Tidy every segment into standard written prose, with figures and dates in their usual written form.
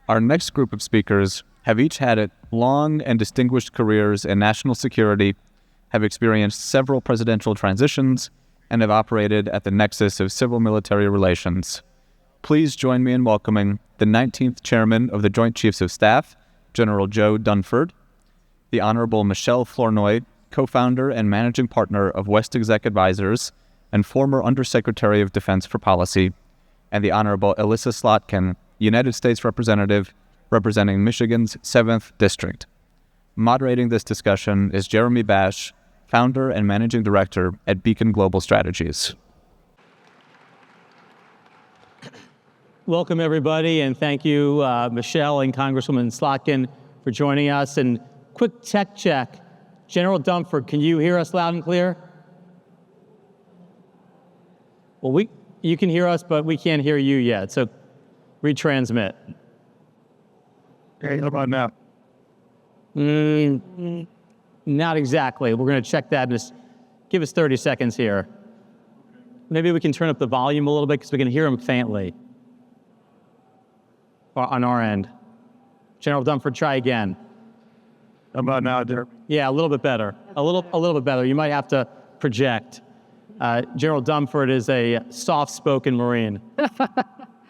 Our next group of speakers have each had long and distinguished careers in national security, have experienced several presidential transitions, and have operated at the nexus of civil-military relations. Please join me in welcoming the 19th Chairman of the Joint Chiefs of Staff, General Joe Dunford, the Honorable Michèle Flournoy, co-founder and managing partner of West Exec Advisors and former Undersecretary of Defense for Policy, and the Honorable Elissa Slotkin, United States Representative representing Michigan's 7th District. Moderating this discussion is Jeremy Bash, founder and managing director at Beacon Global Strategies. Welcome, everybody, and thank you, Michèle and Congresswoman Slotkin, for joining us. And quick tech check. General Dunford, can you hear us loud and clear? Well, you can hear us, but we can't hear you yet, so retransmit. Okay, how about now? Not exactly. We're going to check that. Just give us 30 seconds here. Maybe we can turn up the volume a little bit because we can hear him faintly on our end. General Dunford, try again. How about now, Derek? Yeah, a little bit better. A little bit better. You might have to project. General Dunford is a soft-spoken Marine.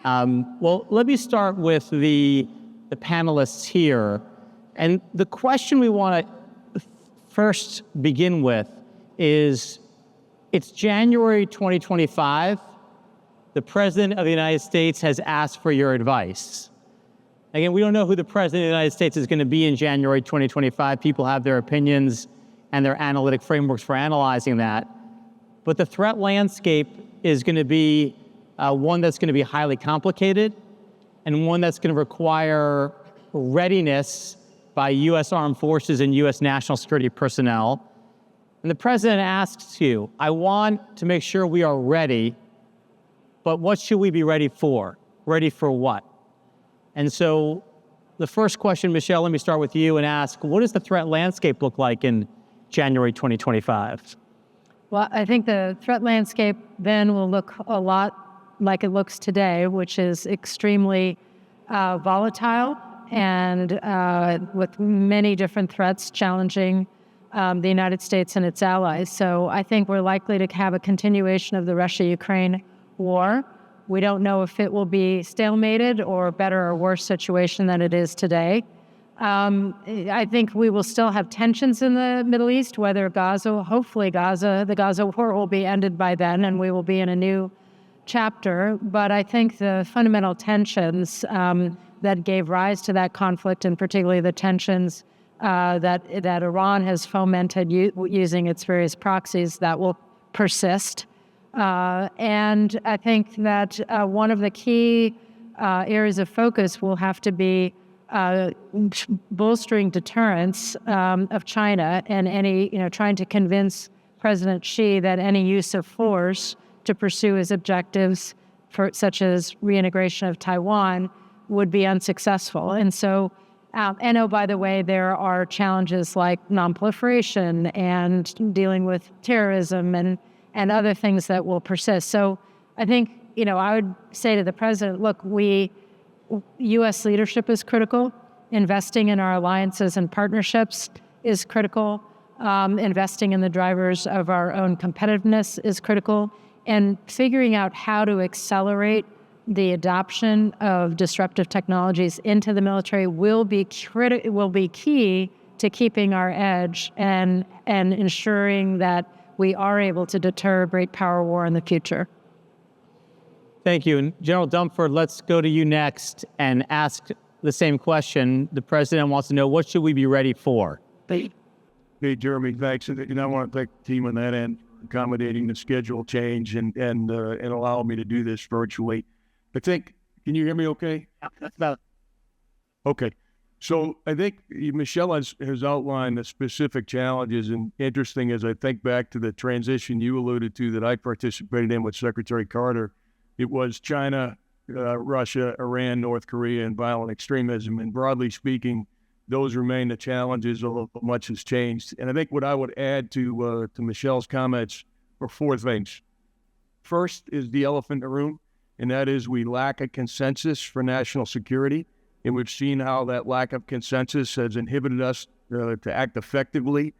Well, let me start with the panelists here. And the question we want to first begin with is, it's January 2025. The President of the United States has asked for your advice. Again, we don't know who the President of the United States is going to be in January 2025. People have their opinions and their analytic frameworks for analyzing that. But the threat landscape is going to be one that's going to be highly complicated and one that's going to require readiness by U.S. armed forces and U.S. national security personnel. And the President asks you, I want to make sure we are ready, but what should we be ready for? Ready for what? And so the first question, Michèle, let me start with you and ask, what does the threat landscape look like in January 2025? Well, I think the threat landscape then will look a lot like it looks today, which is extremely volatile and with many different threats challenging the United States and its allies. So I think we're likely to have a continuation of the Russia-Ukraine war. We don't know if it will be stalemated or a better or worse situation than it is today. I think we will still have tensions in the Middle East, whether hopefully the Gaza war will be ended by then and we will be in a new chapter. But I think the fundamental tensions that gave rise to that conflict, and particularly the tensions that Iran has fomented using its various proxies, that will persist. And I think that one of the key areas of focus will have to be bolstering deterrence of China and trying to convince President Xi that any use of force to pursue his objectives, such as reintegration of Taiwan, would be unsuccessful. And so, by the way, there are challenges like nonproliferation and dealing with terrorism and other things that will persist. So I think, I would say to the President, look, U.S. leadership is critical. Investing in our alliances and partnerships is critical. Investing in the drivers of our own competitiveness is critical. And figuring out how to accelerate the adoption of disruptive technologies into the military will be key to keeping our edge and ensuring that we are able to deter a great power war in the future. Thank you. And General Dunford, let's go to you next and ask the same question. The President wants to know, what should we be ready for? Hey, Jeremy, thanks. And I want to thank the team on that end for accommodating the schedule change and allowing me to do this virtually. I think, can you hear me okay? Yeah, that's about it. Okay. So I think Michèle has outlined the specific challenges, and interesting as I think back to the transition you alluded to that I participated in with Secretary Carter, it was China, Russia, Iran, North Korea, and violent extremism. And broadly speaking, those remain the challenges, although much has changed. And I think what I would add to Michèle's comments are four things. First is the elephant in the room, and that is we lack a consensus for national security. and we've seen how that lack of consensus has inhibited us to act effectively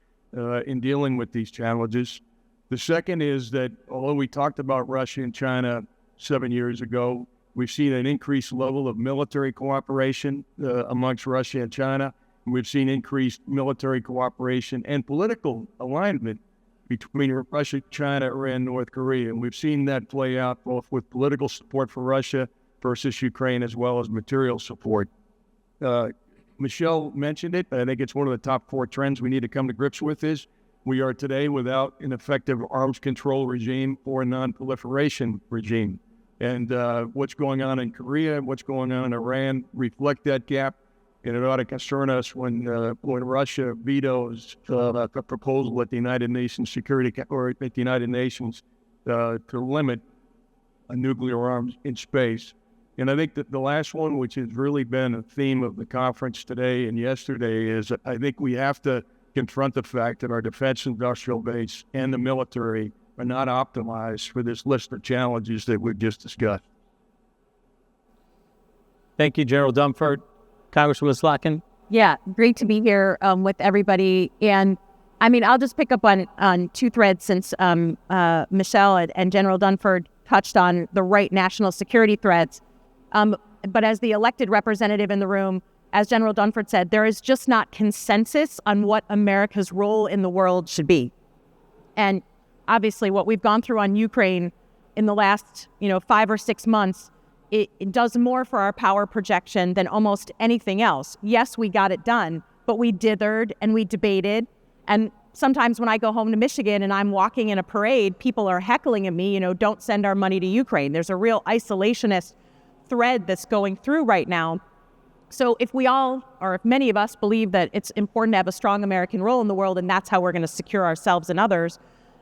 in dealing with these challenges. The second is that although we talked about Russia and China 7 years ago, we've seen an increased level of military cooperation amongst Russia and China. And we've seen increased military cooperation and political alignment between Russia, China, and North Korea. And we've seen that play out both with political support for Russia versus Ukraine, as well as material support. Michelle mentioned it, but I think it's one of the top 4 trends we need to come to grips with is we are today without an effective arms control regime or a non-proliferation regime. And what's going on in Korea, what's going on in Iran reflect that gap. And it ought to concern us when Russia vetoes a proposal at the United Nations at the United Nations to limit nuclear arms in space. And I think that the last one, which has really been a theme of the conference today and yesterday, is I think we have to confront the fact that our defense industrial base and the military are not optimized for this list of challenges that we've just discussed. Thank you, General Dunford. Congresswoman Slotkin. Yeah, great to be here with everybody. And I mean, I'll just pick up on 2 threads since Michelle and General Dunford touched on the right national security threads. But as the elected representative in the room, as General Dunford said, there is just not consensus on what America's role in the world should be. And obviously what we've gone through on Ukraine in the last 5 or 6 months, it does more for our power projection than almost anything else. Yes, we got it done, but we dithered and we debated. And sometimes when I go home to Michigan and I'm walking in a parade, people are heckling at me, don't send our money to Ukraine. There's a real isolationist thread that's going through right now. So if we all, or if many of us believe that it's important to have a strong American role in the world and that's how we're going to secure ourselves and others,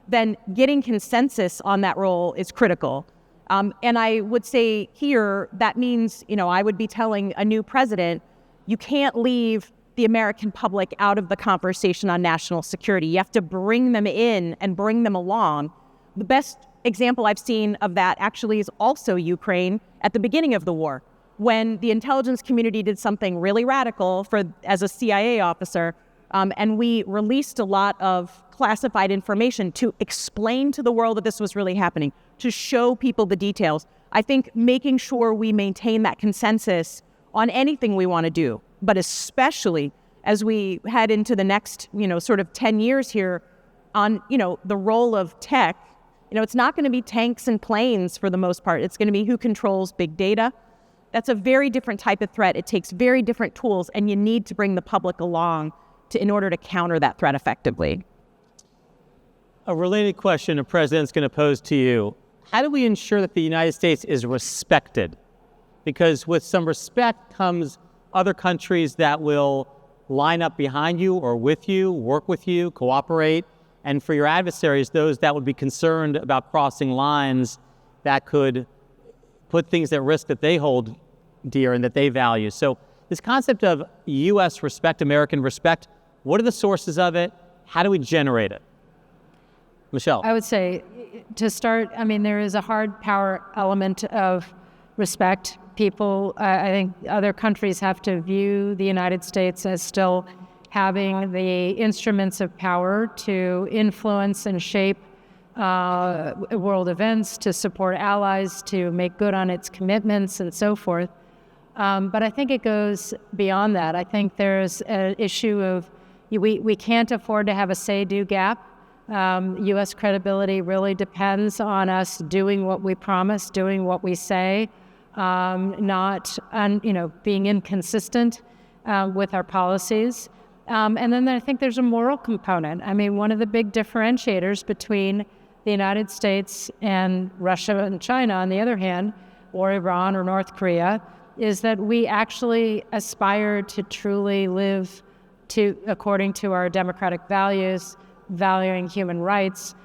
then getting consensus on that role is critical. And I would say here, that means, I would be telling a new president, you can't leave the American public out of the conversation on national security. You have to bring them in and bring them along. The best example I've seen of that actually is also Ukraine at the beginning of the war, when the intelligence community did something really radical as a CIA officer, and we released a lot of classified information to explain to the world that this was really happening, to show people the details. I think making sure we maintain that consensus on anything we want to do, but especially as we head into the next, sort of 10 years here on, the role of tech. It's not going to be tanks and planes for the most part. It's going to be who controls big data. That's a very different type of threat. It takes very different tools, and you need to bring the public along in order to counter that threat effectively. A related question the president's going to pose to you. How do we ensure that the United States is respected? Because with some respect comes other countries that will line up behind you or with you, work with you, cooperate. And for your adversaries, those that would be concerned about crossing lines that could put things at risk that they hold dear and that they value. So this concept of U.S. respect, American respect, what are the sources of it? How do we generate it? Michelle. I would say, to start, there is a hard power element of respect. People, I think other countries have to view the United States as still having the instruments of power to influence and shape world events, to support allies, to make good on its commitments and so forth. But I think it goes beyond that. I think there's an issue of we can't afford to have a say-do gap. U.S. credibility really depends on us doing what we promise, doing what we say, not being inconsistent with our policies. And then I think there's a moral component. One of the big differentiators between the United States and Russia and China, on the other hand, or Iran or North Korea, is that we actually aspire to truly live according to our democratic values, valuing human rights,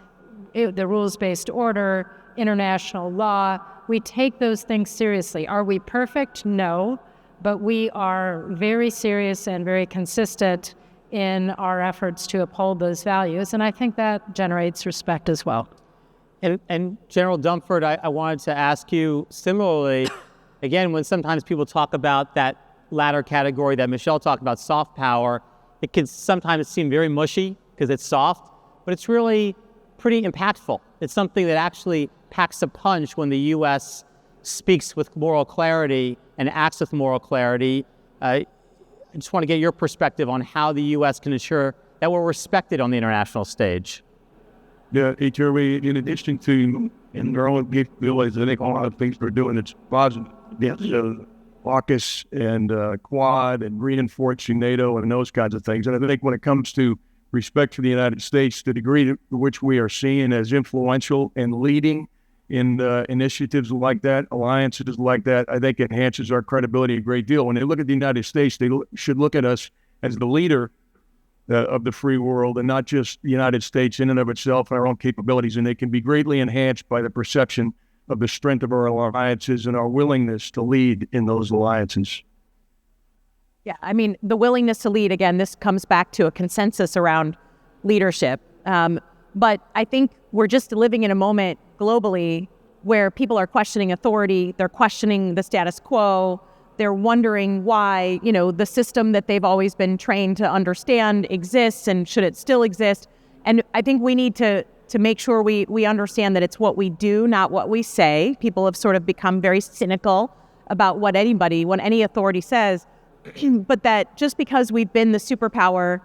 the rules-based order, international law. We take those things seriously. Are we perfect? No. But we are very serious and very consistent in our efforts to uphold those values. And I think that generates respect as well. And General Dunford, I wanted to ask you similarly, again, when sometimes people talk about that latter category that Michelle talked about, soft power, it can sometimes seem very mushy because it's soft, but it's really pretty impactful. It's something that actually packs a punch when the U.S. speaks with moral clarity and acts with moral clarity. I just want to get your perspective on how the U.S. can ensure that we're respected on the international stage. Yeah, HRV, in addition to in their own capabilities, I think a lot of things they're doing it's positive. Yes, AUKUS and Quad and reinforcing NATO and those kinds of things. And I think when it comes to respect for the United States, the degree to which we are seen as influential and leading in initiatives like that, alliances like that, I think enhances our credibility a great deal. When they look at the United States, they should look at us as the leader of the free world and not just the United States in and of itself and our own capabilities. And they can be greatly enhanced by the perception of the strength of our alliances and our willingness to lead in those alliances. Yeah, I mean, the willingness to lead, again, this comes back to a consensus around leadership. But I think we're just living in a moment globally where people are questioning authority, they're questioning the status quo, they're wondering why, the system that they've always been trained to understand exists and should it still exist. And I think we need to make sure we understand that it's what we do, not what we say. People have sort of become very cynical about what any authority says, but that just because we've been the superpower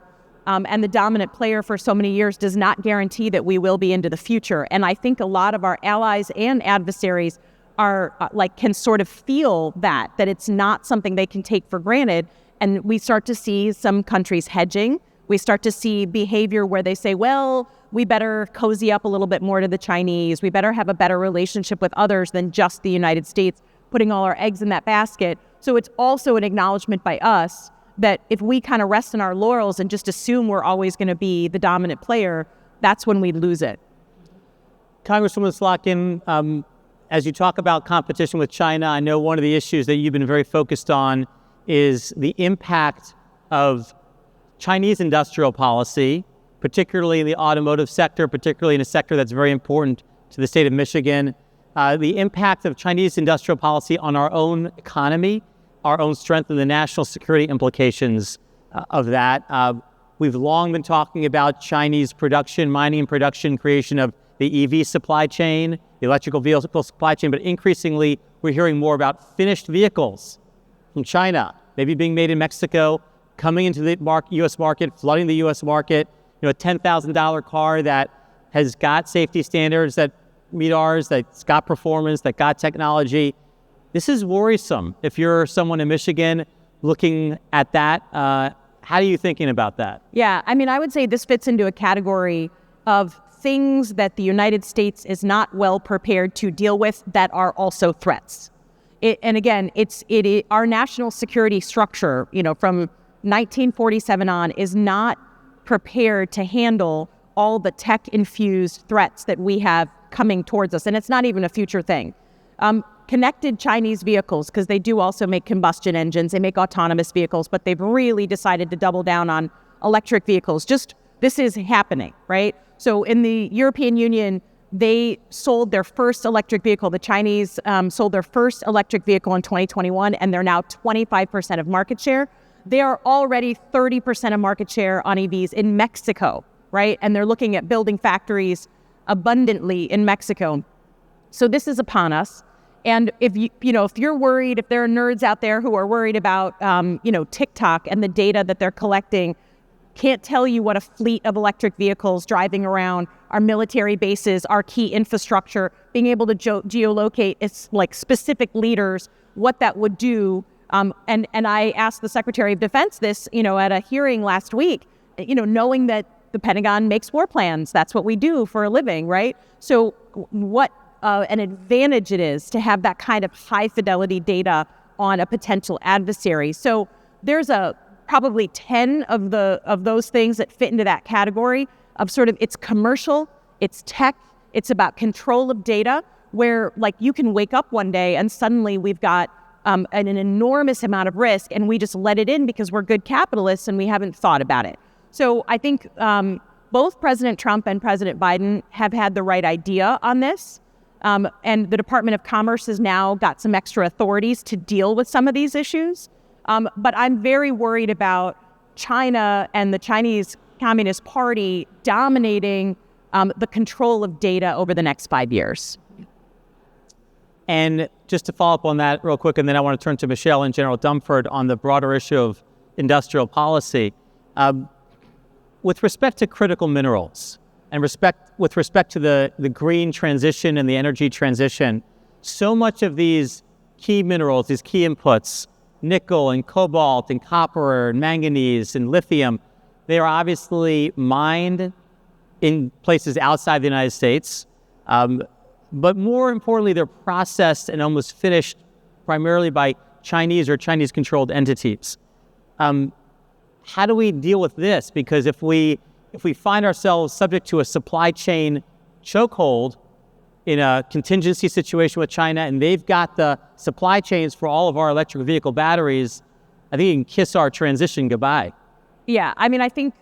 and the dominant player for so many years does not guarantee that we will be into the future. And I think a lot of our allies and adversaries are can sort of feel that it's not something they can take for granted. And we start to see some countries hedging. We start to see behavior where they say, well, we better cozy up a little bit more to the Chinese. We better have a better relationship with others than just the United States, putting all our eggs in that basket. So it's also an acknowledgement by us that if we kind of rest in our laurels and just assume we're always going to be the dominant player, that's when we lose it. Congresswoman Slotkin, as you talk about competition with China, I know one of the issues that you've been very focused on is the impact of Chinese industrial policy, particularly in the automotive sector, particularly in a sector that's very important to the state of Michigan, the impact of Chinese industrial policy on our own economy, our own strength, and the national security implications of that. We've long been talking about Chinese production, mining and production, creation of the EV supply chain, the electrical vehicle supply chain, but increasingly we're hearing more about finished vehicles from China, maybe being made in Mexico, coming into the U.S. market, flooding the U.S. market, a $10,000 car that has got safety standards that meet ours, that's got performance, that got technology. This is worrisome. If you're someone in Michigan looking at that, how are you thinking about that? Yeah, I mean, I would say this fits into a category of things that the United States is not well prepared to deal with that are also threats. And again, our national security structure, from 1947 on, is not prepared to handle all the tech-infused threats that we have coming towards us. And it's not even a future thing. Connected Chinese vehicles, because they do also make combustion engines, they make autonomous vehicles, but they've really decided to double down on electric vehicles. This is happening, right? So in the European Union, they sold their first electric vehicle. The Chinese sold their first electric vehicle in 2021, and they're now 25% of market share. They are already 30% of market share on EVs in Mexico, right? And they're looking at building factories abundantly in Mexico. So this is upon us. And if you're worried, if there are nerds out there who are worried about, TikTok and the data that they're collecting, can't tell you what a fleet of electric vehicles driving around our military bases, our key infrastructure, being able to geolocate it's like specific leaders, what that would do. And I asked the Secretary of Defense this, at a hearing last week, knowing that the Pentagon makes war plans. That's what we do for a living, right? So what an advantage it is to have that kind of high fidelity data on a potential adversary. So there's probably 10 of those things that fit into that category of sort of it's commercial, it's tech, it's about control of data, where you can wake up one day and suddenly we've got an enormous amount of risk and we just let it in because we're good capitalists and we haven't thought about it. So I think both President Trump and President Biden have had the right idea on this. And the Department of Commerce has now got some extra authorities to deal with some of these issues. But I'm very worried about China and the Chinese Communist Party dominating the control of data over the next 5 years. And just to follow up on that real quick, and then I want to turn to Michèle and General Dunford on the broader issue of industrial policy. With respect to critical minerals and with respect to the green transition and the energy transition, so much of these key minerals, these key inputs, nickel and cobalt and copper and manganese and lithium, they are obviously mined in places outside the United States. But more importantly, they're processed and almost finished primarily by Chinese or Chinese-controlled entities. How do we deal with this? Because if we find ourselves subject to a supply chain chokehold in a contingency situation with China, and they've got the supply chains for all of our electric vehicle batteries, I think you can kiss our transition goodbye. Yeah, I mean, I think,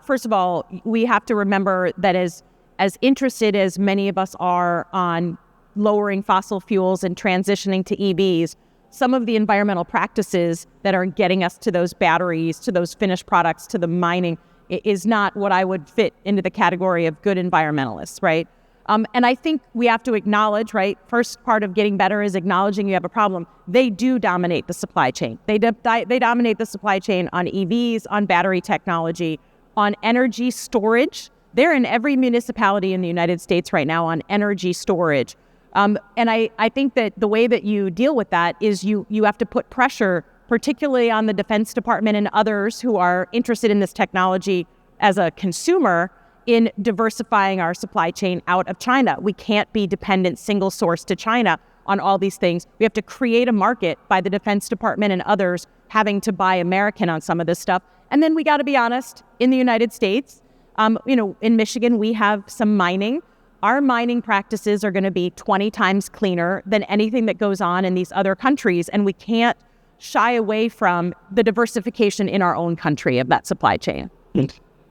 first of all, we have to remember that as interested as many of us are on lowering fossil fuels and transitioning to EVs, some of the environmental practices that are getting us to those batteries, to those finished products, to the mining, is not what I would fit into the category of good environmentalists, right? And I think we have to acknowledge, right, first part of getting better is acknowledging you have a problem. They do dominate the supply chain. They dominate the supply chain on EVs, on battery technology, on energy storage. They're in every municipality in the United States right now on energy storage. And I think that the way that you deal with that is you have to put pressure, particularly on the Defense Department and others who are interested in this technology as a consumer, in diversifying our supply chain out of China. We can't be dependent single source to China on all these things. We have to create a market by the Defense Department and others having to buy American on some of this stuff. And then we got to be honest, in the United States, in Michigan, we have some mining. Our mining practices are going to be 20 times cleaner than anything that goes on in these other countries. And we can't shy away from the diversification in our own country of that supply chain.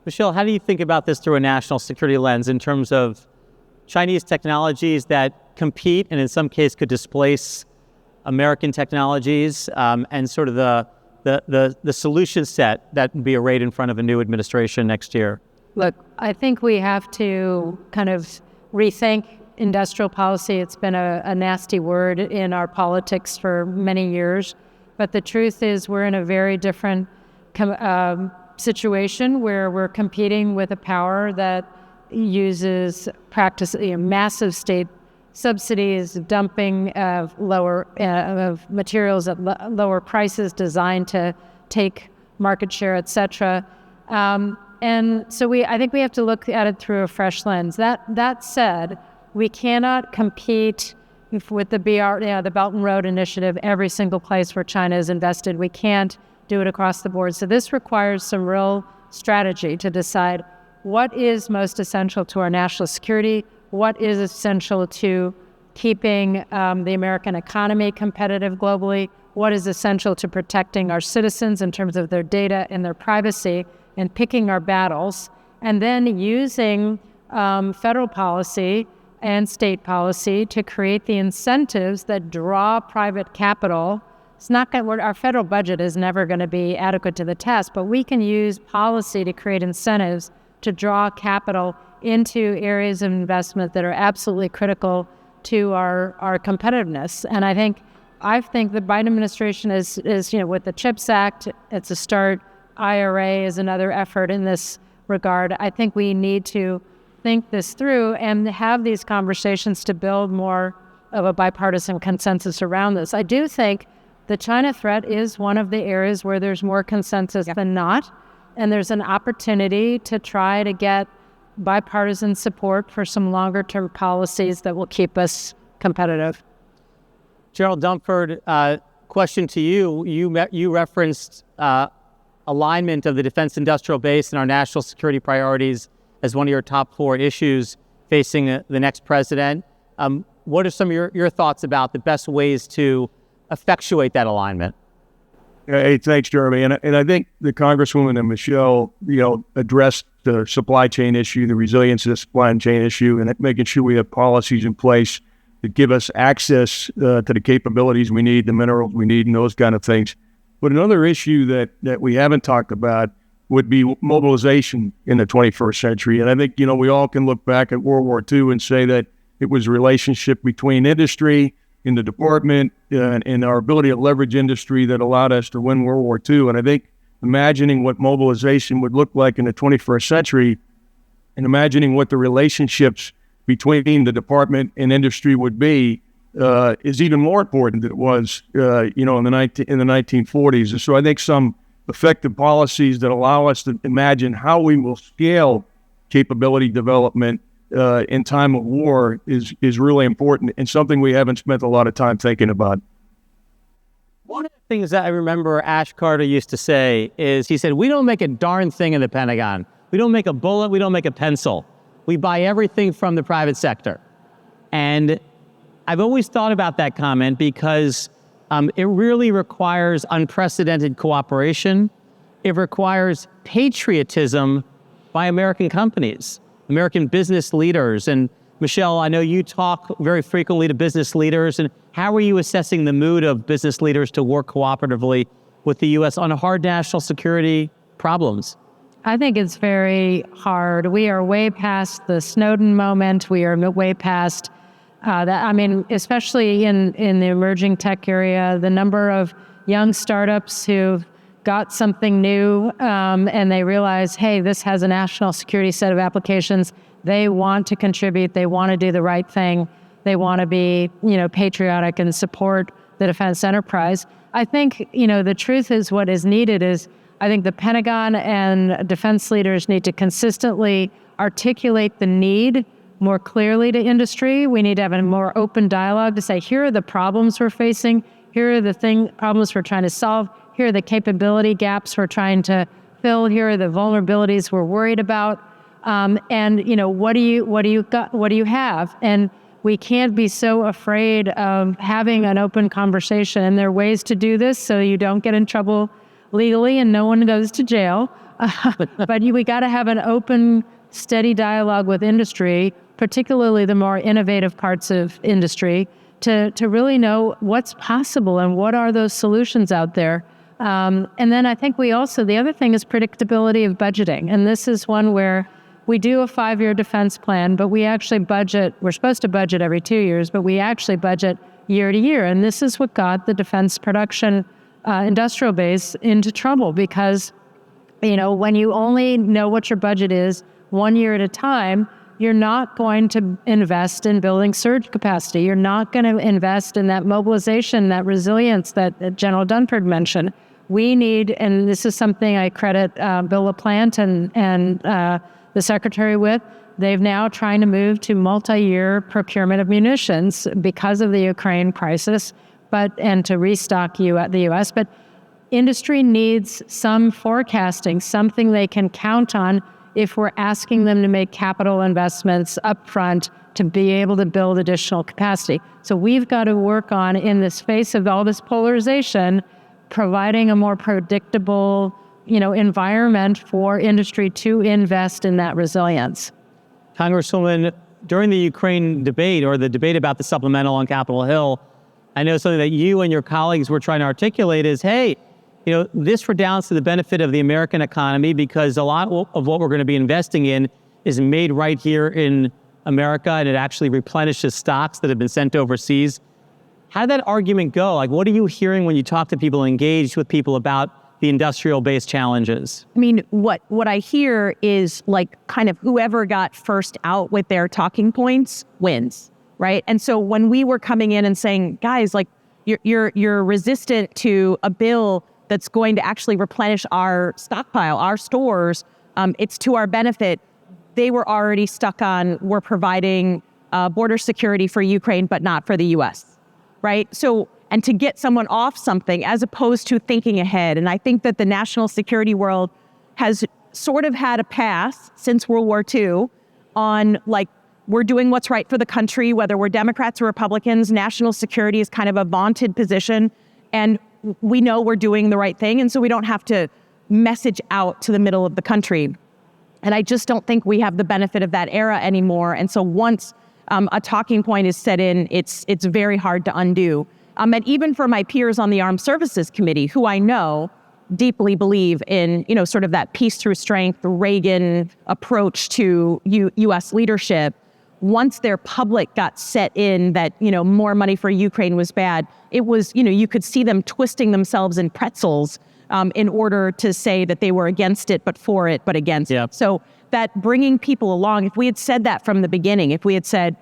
Michèle, how do you think about this through a national security lens in terms of Chinese technologies that compete and in some cases could displace American technologies, and sort of the solution set that would be arrayed in front of a new administration next year? Look, I think we have to kind of rethink industrial policy. It's been a nasty word in our politics for many years. But the truth is we're in a very different situation where we're competing with a power that uses massive state subsidies, dumping of materials at lower prices designed to take market share, et cetera. And so I think we have to look at it through a fresh lens. That said, we cannot compete with the Belt and Road Initiative every single place where China is invested. We can't do it across the board. So this requires some real strategy to decide what is most essential to our national security, what is essential to keeping the American economy competitive globally, what is essential to protecting our citizens in terms of their data and their privacy, and picking our battles, and then using federal policy and state policy to create the incentives that draw private capital. It's not going. Our federal budget is never going to be adequate to the task, but we can use policy to create incentives to draw capital into areas of investment that are absolutely critical to our competitiveness. And I think the Biden administration is with the CHIPS Act, it's a start. IRA is another effort in this regard. I think we need to think this through and have these conversations to build more of a bipartisan consensus around this. I do think the China threat is one of the areas where there's more consensus than not, and there's an opportunity to try to get bipartisan support for some longer-term policies that will keep us competitive. General Dunford, question to you. You referenced alignment of the defense industrial base and our national security priorities as one of your top 4 issues facing the next president. What are some of your thoughts about the best ways to effectuate that alignment? Hey, thanks, Jeremy. And I think the Congresswoman and Michèle, addressed the supply chain issue, the resilience of the supply chain issue, and making sure we have policies in place that give us access to the capabilities we need, the minerals we need, and those kind of things. But another issue that we haven't talked about would be mobilization in the 21st century. And I think, we all can look back at World War II and say that it was a relationship between industry and the department and our ability to leverage industry that allowed us to win World War II. And I think imagining what mobilization would look like in the 21st century and imagining what the relationships between the department and industry would be is even more important than it was, in the 1940s. And so I think some effective policies that allow us to imagine how we will scale capability development in time of war is really important and something we haven't spent a lot of time thinking about. One of the things that I remember Ash Carter used to say is, he said, we don't make a darn thing in the Pentagon. We don't make a bullet, we don't make a pencil. We buy everything from the private sector. And I've always thought about that comment because it really requires unprecedented cooperation. It requires patriotism by American companies, American business leaders. And Michèle, I know you talk very frequently to business leaders. And how are you assessing the mood of business leaders to work cooperatively with the U.S. on hard national security problems? I think it's very hard. We are way past the Snowden moment. We are way past that. I mean, especially in the emerging tech area, the number of young startups who've got something new and they realize, hey, this has a national security set of applications. They want to contribute. They want to do the right thing. They want to be, patriotic and support the defense enterprise. I think, the truth is what is needed is, I think the Pentagon and defense leaders need to consistently articulate the need more clearly to industry. We need to have a more open dialogue to say, here are the problems we're facing. Here are the problems we're trying to solve. Here are the capability gaps we're trying to fill. Here are the vulnerabilities we're worried about. And what do you have? And we can't be so afraid of having an open conversation. And there are ways to do this so you don't get in trouble legally and no one goes to jail. But we got to have an open, steady dialogue with industry, particularly the more innovative parts of industry, to really know what's possible and what are those solutions out there. And then I think the other thing is predictability of budgeting. And this is one where we do a 5-year defense plan, but we actually budget, we're supposed to budget every 2 years, but we actually budget year to year. And this is what got the defense production industrial base into trouble because, when you only know what your budget is 1 year at a time, you're not going to invest in building surge capacity. You're not going to invest in that mobilization, that resilience that General Dunford mentioned. We need, and this is something I credit Bill LaPlante and the Secretary with, they've now trying to move to multi-year procurement of munitions because of the Ukraine crisis, and to restock the U.S. But industry needs some forecasting, something they can count on if we're asking them to make capital investments up front to be able to build additional capacity. So we've got to work on, in this face of all this polarization, providing a more predictable, environment for industry to invest in that resilience. Congresswoman, during the Ukraine debate or the debate about the supplemental on Capitol Hill, I know something that you and your colleagues were trying to articulate is, hey, this redounds to the benefit of the American economy because a lot of what we're going to be investing in is made right here in America, and it actually replenishes stocks that have been sent overseas. How did that argument go? Like, what are you hearing when you talk to people, engaged with people about the industrial-based challenges? I mean, what I hear is kind of whoever got first out with their talking points wins, right? And so when we were coming in and saying, guys, you're resistant to a bill that's going to actually replenish our stockpile, our stores, it's to our benefit. They were already stuck on, we're providing border security for Ukraine, but not for the U.S., right? So, and to get someone off something as opposed to thinking ahead. And I think that the national security world has sort of had a pass since World War II on we're doing what's right for the country, whether we're Democrats or Republicans. National security is kind of a vaunted position. And we know we're doing the right thing. And so we don't have to message out to the middle of the country. And I just don't think we have the benefit of that era anymore. And so once a talking point is set in, it's very hard to undo. And even for my peers on the Armed Services Committee, who I know deeply believe in, sort of that peace through strength, Reagan approach to U.S. leadership, once their public got set in that, more money for Ukraine was bad, it was, you could see them twisting themselves in pretzels in order to say that they were against it, but for it, but against it. So that bringing people along, if we had said that from the beginning, if we had said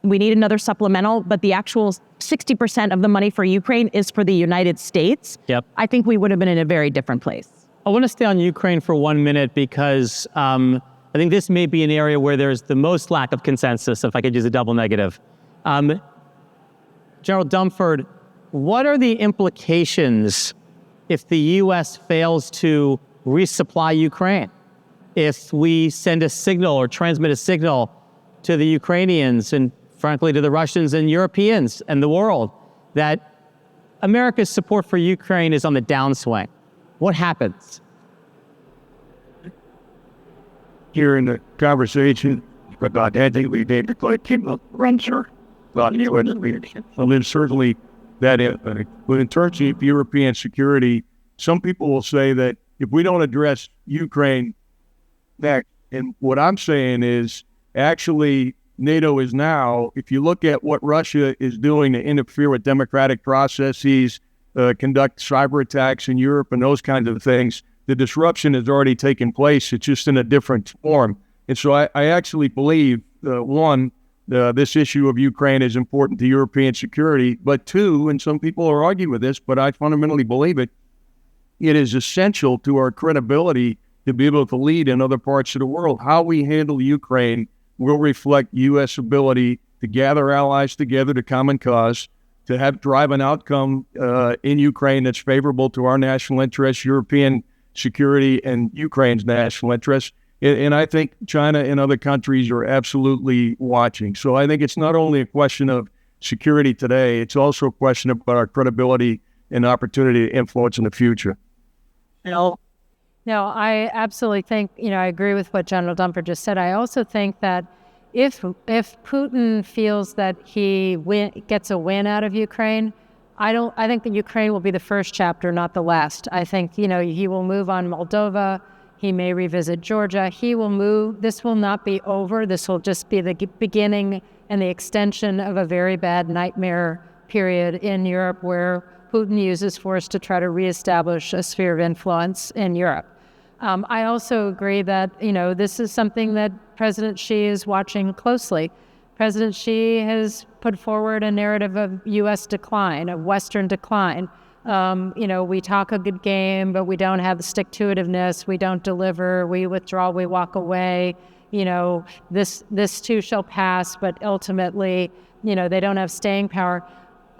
we need another supplemental, but the actual 60% of the money for Ukraine is for the United States, I think we would have been in a very different place. I want to stay on Ukraine for 1 minute because I think this may be an area where there's the most lack of consensus, if I could use a double negative. General Dunford, what are the implications if the U.S. fails to resupply Ukraine? If we send a signal or transmit a signal to the Ukrainians and frankly to the Russians and Europeans and the world that America's support for Ukraine is on the downswing, what happens? Here in the conversation about I think we need to play people renter. Well, then certainly that is. But in terms of European security, some people will say that if we don't address Ukraine next, and what I'm saying is actually NATO is now, if you look at what Russia is doing to interfere with democratic processes, conduct cyber attacks in Europe and those kinds of things, the disruption has already taken place. It's just in a different form. And so I actually believe, this issue of Ukraine is important to European security, but two, and some people are arguing with this, but I fundamentally believe it, it is essential to our credibility to be able to lead in other parts of the world. How we handle Ukraine will reflect U.S. ability to gather allies together to common cause, to drive an outcome in Ukraine that's favorable to our national interests, European security, and Ukraine's national interests. And I think China and other countries are absolutely watching. So I think it's not only a question of security today, it's also a question about our credibility and opportunity to influence in the future. No, I absolutely think, I agree with what General Dunford just said. I also think that if Putin feels that he gets a win out of Ukraine, I think that Ukraine will be the first chapter, not the last. I think, he will move on Moldova. He may revisit Georgia. He will move. This will not be over. This will just be the beginning and the extension of a very bad nightmare period in Europe where Putin uses force to try to reestablish a sphere of influence in Europe. I also agree that, this is something that President Xi is watching closely. President Xi has put forward a narrative of U.S. decline, of Western decline. We talk a good game, but we don't have the stick-to-itiveness. We don't deliver. We withdraw. We walk away. This too shall pass, but ultimately, they don't have staying power.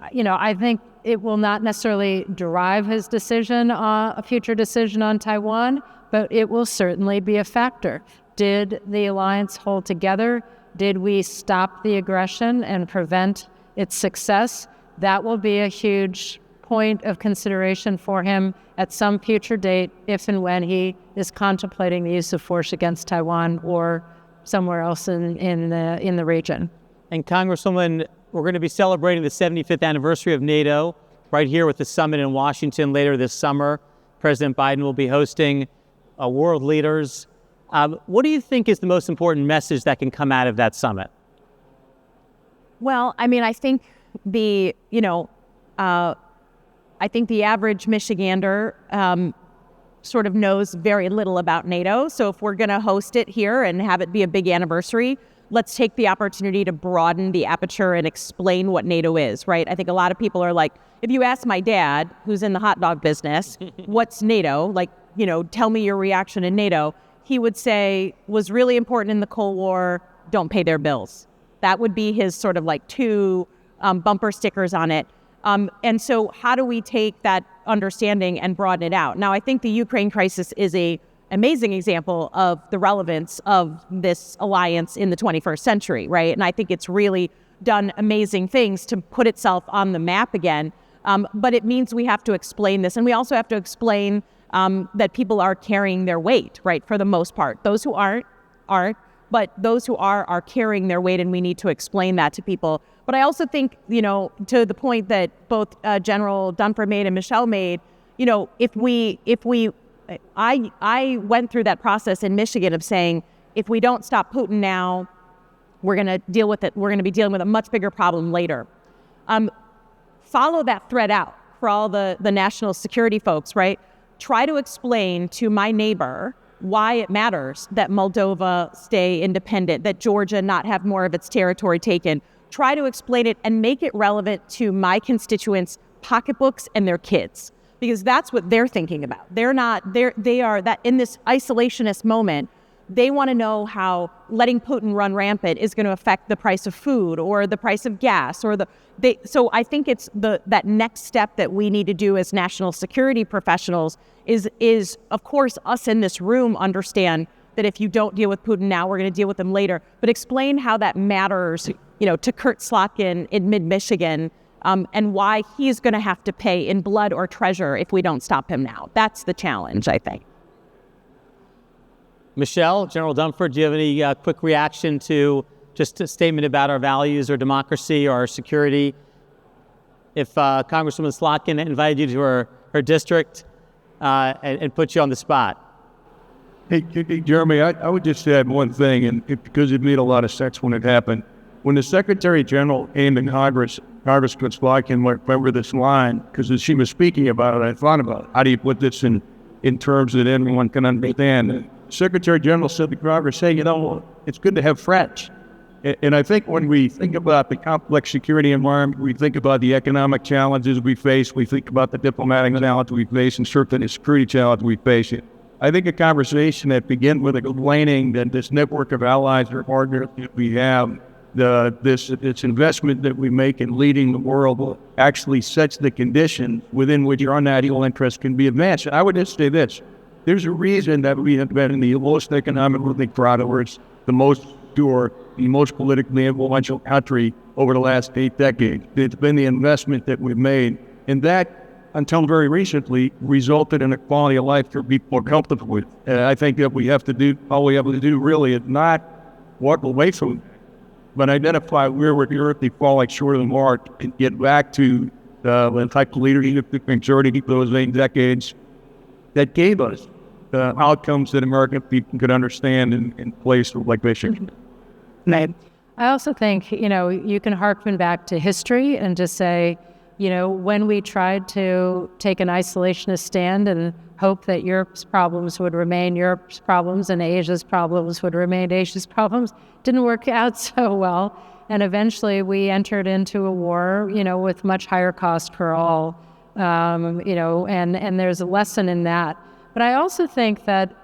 I think it will not necessarily drive his decision, a future decision on Taiwan, but it will certainly be a factor. Did the alliance hold together? Did we stop the aggression and prevent its success? That will be a huge point of consideration for him at some future date, if and when he is contemplating the use of force against Taiwan or somewhere else in the region. And Congresswoman, we're going to be celebrating the 75th anniversary of NATO right here with the summit in Washington later this summer. President Biden will be hosting world leaders. What do you think is the most important message that can come out of that summit? Well, I think I think the average Michigander sort of knows very little about NATO. So if we're going to host it here and have it be a big anniversary, let's take the opportunity to broaden the aperture and explain what NATO is, right? I think a lot of people are like, if you ask my dad, who's in the hot dog business, what's NATO? Tell me your reaction in NATO. He would say, was really important in the Cold War, don't pay their bills. That would be his sort of two bumper stickers on it. And so how do we take that understanding and broaden it out? Now, I think the Ukraine crisis is an amazing example of the relevance of this alliance in the 21st century, right? And I think it's really done amazing things to put itself on the map again. But it means we have to explain this. And we also have to explain that people are carrying their weight, right, for the most part. Those who aren't. but those who are carrying their weight, and we need to explain that to people. But I also think, to the point that both General Dunford made and Michèle made, I went through that process in Michigan of saying, if we don't stop Putin now, we're going to deal with it. We're going to be dealing with a much bigger problem later. Follow that thread out for all the national security folks, right? Try to explain to my neighbor why it matters that Moldova stay independent, that Georgia not have more of its territory taken. Try to explain it and make it relevant to my constituents' pocketbooks and their kids, because that's what they're thinking about. They are that in this isolationist moment, they want to know how letting Putin run rampant is going to affect the price of food or the price of gas so I think it's that next step that we need to do as national security professionals is of course us in this room understand that if you don't deal with Putin now, we're going to deal with him later, but explain how that matters, to Kurt Slotkin in mid-Michigan, and why he's going to have to pay in blood or treasure if we don't stop him now. That's the challenge, I think. Michèle, General Dunford, do you have any quick reaction to just a statement about our values or democracy or our security? If Congresswoman Slotkin invited you to her district and put you on the spot. Hey, Jeremy, I would just add one thing, because it made a lot of sense when it happened. When the Secretary General came to Congressman Slotkin might remember this line, because as she was speaking about it, I thought about it. How do you put this in terms that everyone can understand? Secretary General said to Congress, hey, it's good to have friends. And I think when we think about the complex security environment, we think about the economic challenges we face, we think about the diplomatic challenge we face, and certainly the security challenge we face. I think a conversation that begins with explaining that this network of allies or partners that we have, this investment that we make in leading the world actually sets the conditions within which our national interests can be advanced. And I would just say this. There's a reason that we have been in the most economically prosperous, the most secure, the most politically influential country over the last 8 decades. It's been the investment that we've made. And that, until very recently, resulted in a quality of life that people are comfortable with. And I think that all we have to do really is not walk away from it, but identify where we're currently falling short of the mark and get back to the type of leadership that majority of those 8 decades that gave us the outcomes that American people could understand in places like Michigan. I also think, you can harken back to history and just say, when we tried to take an isolationist stand and hope that Europe's problems would remain Europe's problems and Asia's problems would remain Asia's problems, didn't work out so well. And eventually we entered into a war, with much higher cost for all, and there's a lesson in that. But I also think that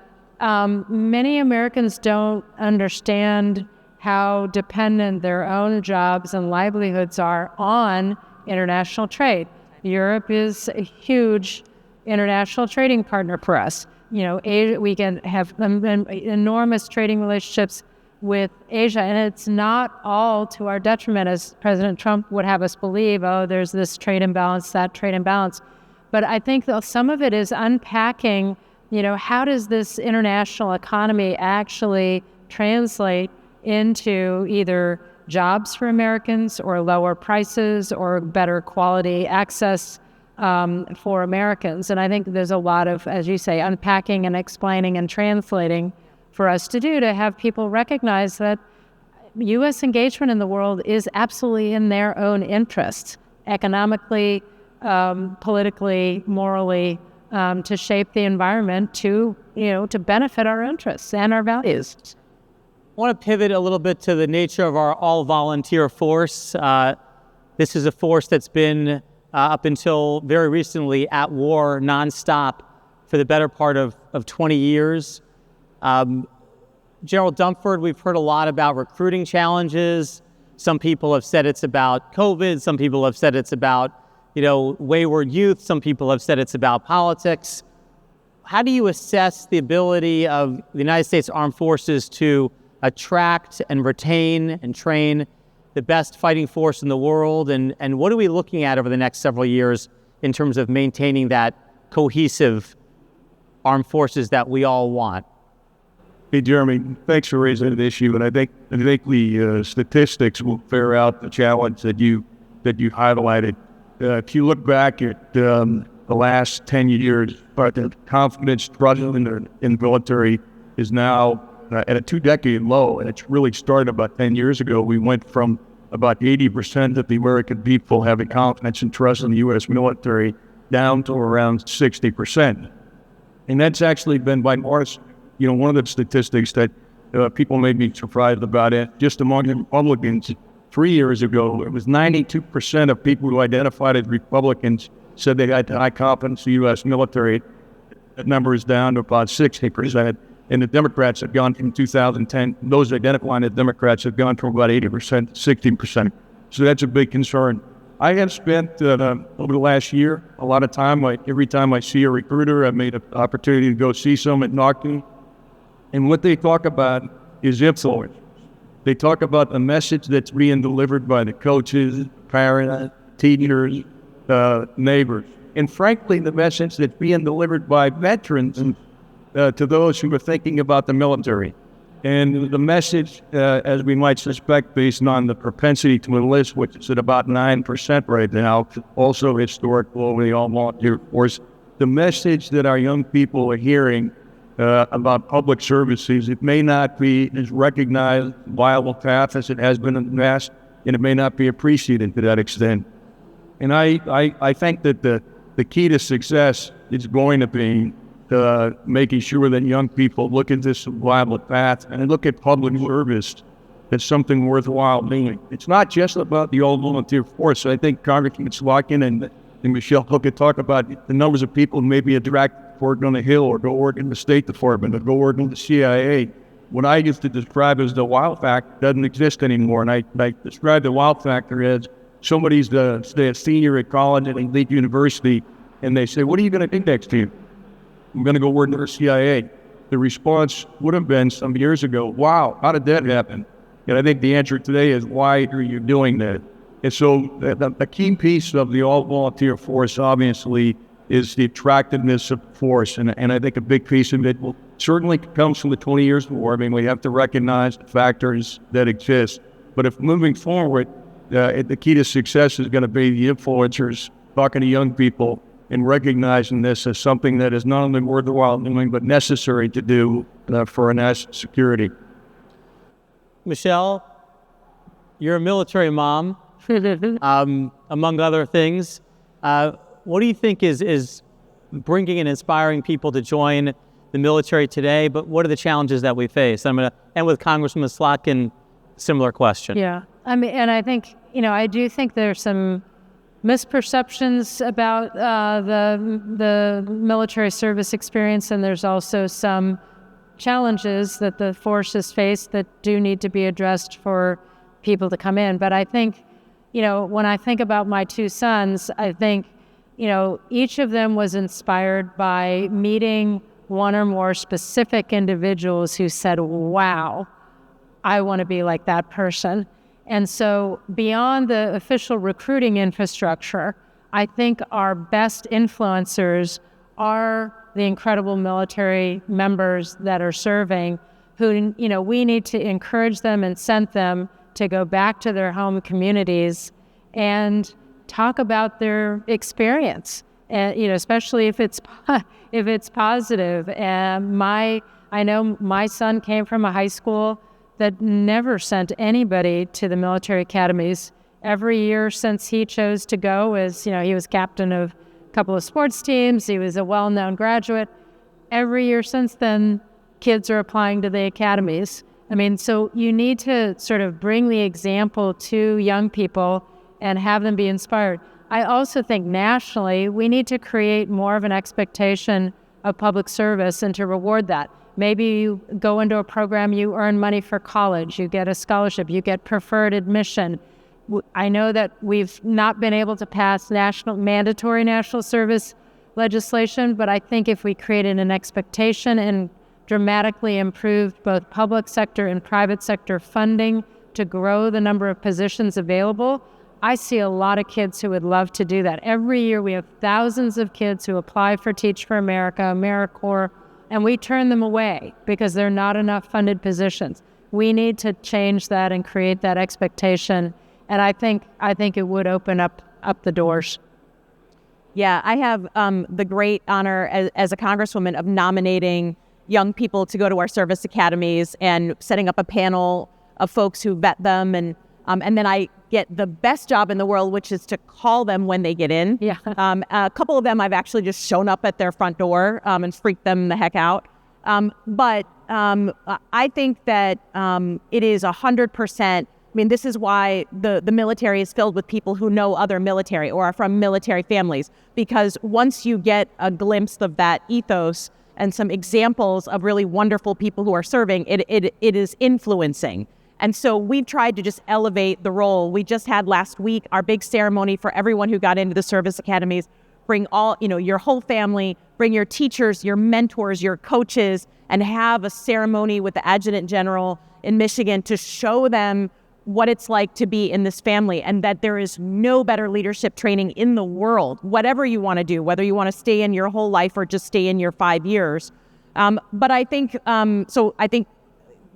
many Americans don't understand how dependent their own jobs and livelihoods are on international trade. Europe is a huge international trading partner for us. Asia, we can have enormous trading relationships with Asia, and it's not all to our detriment, as President Trump would have us believe. Oh, there's this trade imbalance, that trade imbalance. But I think some of it is unpacking, how does this international economy actually translate into either jobs for Americans or lower prices or better quality access for Americans. And I think there's a lot of, as you say, unpacking and explaining and translating for us to do to have people recognize that U.S. engagement in the world is absolutely in their own interests, economically, politically, morally, to shape the environment to benefit our interests and our values. I want to pivot a little bit to the nature of our all-volunteer force. This is a force that's been, up until very recently, at war nonstop for the better part of 20 years. General Dunford, we've heard a lot about recruiting challenges. Some people have said it's about COVID. Some people have said it's about, wayward youth. Some people have said it's about politics. How do you assess the ability of the United States Armed Forces to attract and retain and train the best fighting force in the world? And what are we looking at over the next several years in terms of maintaining that cohesive armed forces that we all want? Hey, Jeremy, thanks for raising the issue, and I think the statistics will bear out the challenge that you highlighted. If you look back at the last 10 years, the confidence trust in the military is now at a 2-decade low, and it's really started about 10 years ago. We went from about 80% of the American people having confidence and trust in the U.S. military down to around 60%. And that's actually been bipartisan. One of the statistics that people may be surprised about it, just among the Republicans, 3 years ago, it was 92% of people who identified as Republicans said they had high confidence in the U.S. military. That number is down to about 60%. And the Democrats have gone from 2010, those identifying as Democrats have gone from about 80% to 60%. So that's a big concern. I have spent, over the last year, a lot of time, every time I see a recruiter, I've made an opportunity to go see some and talk to them. And what they talk about is influence. They talk about the message that's being delivered by the coaches, parents, teachers, neighbors. And frankly, the message that's being delivered by veterans to those who are thinking about the military. And the message, as we might suspect, based on the propensity to enlist, which is at about 9% right now, also historic globally, all volunteer force, the message that our young people are hearing about public services, it may not be as recognized, viable path as it has been in the past, and it may not be appreciated to that extent. And I think that the key to success is going to be making sure that young people look at this viable path and look at public service as something worthwhile doing. It's not just about the old volunteer force. I think Congressman Slotkin and Michèle Flournoy talk about the numbers of people who may be attracted to work on the Hill or go work in the State Department or go work in the CIA. What I used to describe as the wow factor doesn't exist anymore. And I describe the wow factor as somebody's say a senior at college at an elite university, and they say, "What are you going to do next year?" "I'm going to go work in the CIA." The response would have been some years ago, "Wow, how did that happen?" And I think the answer today is, why are you doing that? And so the key piece of the all-volunteer force, obviously, is the attractiveness of the force. And I think a big piece of it certainly comes from the 20 years of war. I mean, we have to recognize the factors that exist. But if moving forward, the key to success is going to be the influencers talking to young people and recognizing this as something that is not only worthwhile doing, but necessary to do for our national security. Michèle, you're a military mom, among other things. What do you think is bringing and inspiring people to join the military today, but what are the challenges that we face? I'm going to end with Congressman Slotkin, similar question. Yeah, I mean, and I think, I do think there's some misperceptions about the military service experience, and there's also some challenges that the force has faced that do need to be addressed for people to come in. But I think, when I think about my two sons, I think, each of them was inspired by meeting one or more specific individuals who said, "Wow, I want to be like that person." And so beyond the official recruiting infrastructure, I think our best influencers are the incredible military members that are serving, who, we need to encourage them and incent them to go back to their home communities and talk about their experience, and especially if it's positive. And I know my son came from a high school that never sent anybody to the military academies. Every year since he chose to go, he was captain of a couple of sports teams. He was a well-known graduate. Every year since then, kids are applying to the academies. I mean, so you need to sort of bring the example to young people and have them be inspired. I also think nationally, we need to create more of an expectation of public service and to reward that. Maybe you go into a program, you earn money for college, you get a scholarship, you get preferred admission. I know that we've not been able to pass mandatory national service legislation, but I think if we created an expectation and dramatically improved both public sector and private sector funding to grow the number of positions available, I see a lot of kids who would love to do that. Every year we have thousands of kids who apply for Teach for America, AmeriCorps, and we turn them away because there are not enough funded positions. We need to change that and create that expectation, and I think it would open up the doors. Yeah, I have the great honor as a congresswoman of nominating young people to go to our service academies and setting up a panel of folks who vet them, and then I get the best job in the world, which is to call them when they get in. Yeah. A couple of them I've actually just shown up at their front door and freaked them the heck out. But I think that it is 100%. I mean, this is why the military is filled with people who know other military or are from military families, because once you get a glimpse of that ethos and some examples of really wonderful people who are serving, it is influencing. And so we've tried to just elevate the role. We just had last week our big ceremony for everyone who got into the service academies. Bring all, your whole family, bring your teachers, your mentors, your coaches, and have a ceremony with the Adjutant General in Michigan to show them what it's like to be in this family, and that there is no better leadership training in the world, whatever you want to do, whether you want to stay in your whole life or just stay in your 5 years. But I think, I think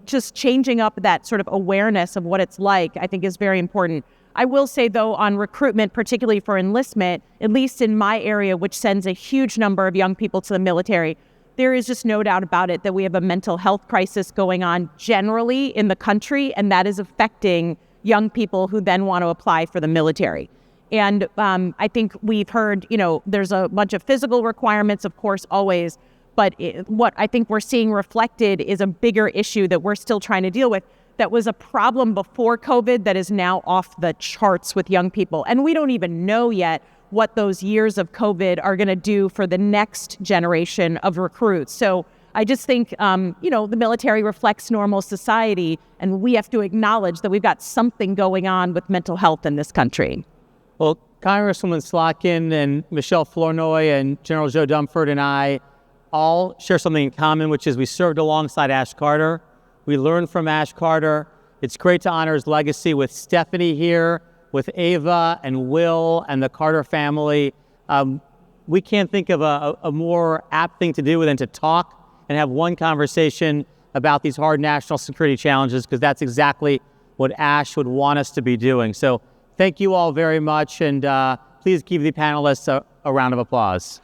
just changing up that sort of awareness of what it's like, I think is very important. I will say, though, on recruitment, particularly for enlistment, at least in my area, which sends a huge number of young people to the military, there is just no doubt about it that we have a mental health crisis going on generally in the country, and that is affecting young people who then want to apply for the military. And I think we've heard, there's a bunch of physical requirements, of course, always, but what I think we're seeing reflected is a bigger issue that we're still trying to deal with, that was a problem before COVID that is now off the charts with young people. And we don't even know yet what those years of COVID are going to do for the next generation of recruits. So I just think, the military reflects normal society, and we have to acknowledge that we've got something going on with mental health in this country. Well, Congresswoman Slotkin and Michèle Flournoy and General Joe Dunford and I all share something in common, which is we served alongside Ash Carter. We learned from Ash Carter. It's great to honor his legacy with Stephanie here, with Ava and Will and the Carter family. We can't think of a more apt thing to do than to talk and have one conversation about these hard national security challenges, because that's exactly what Ash would want us to be doing. So thank you all very much, and please give the panelists a round of applause.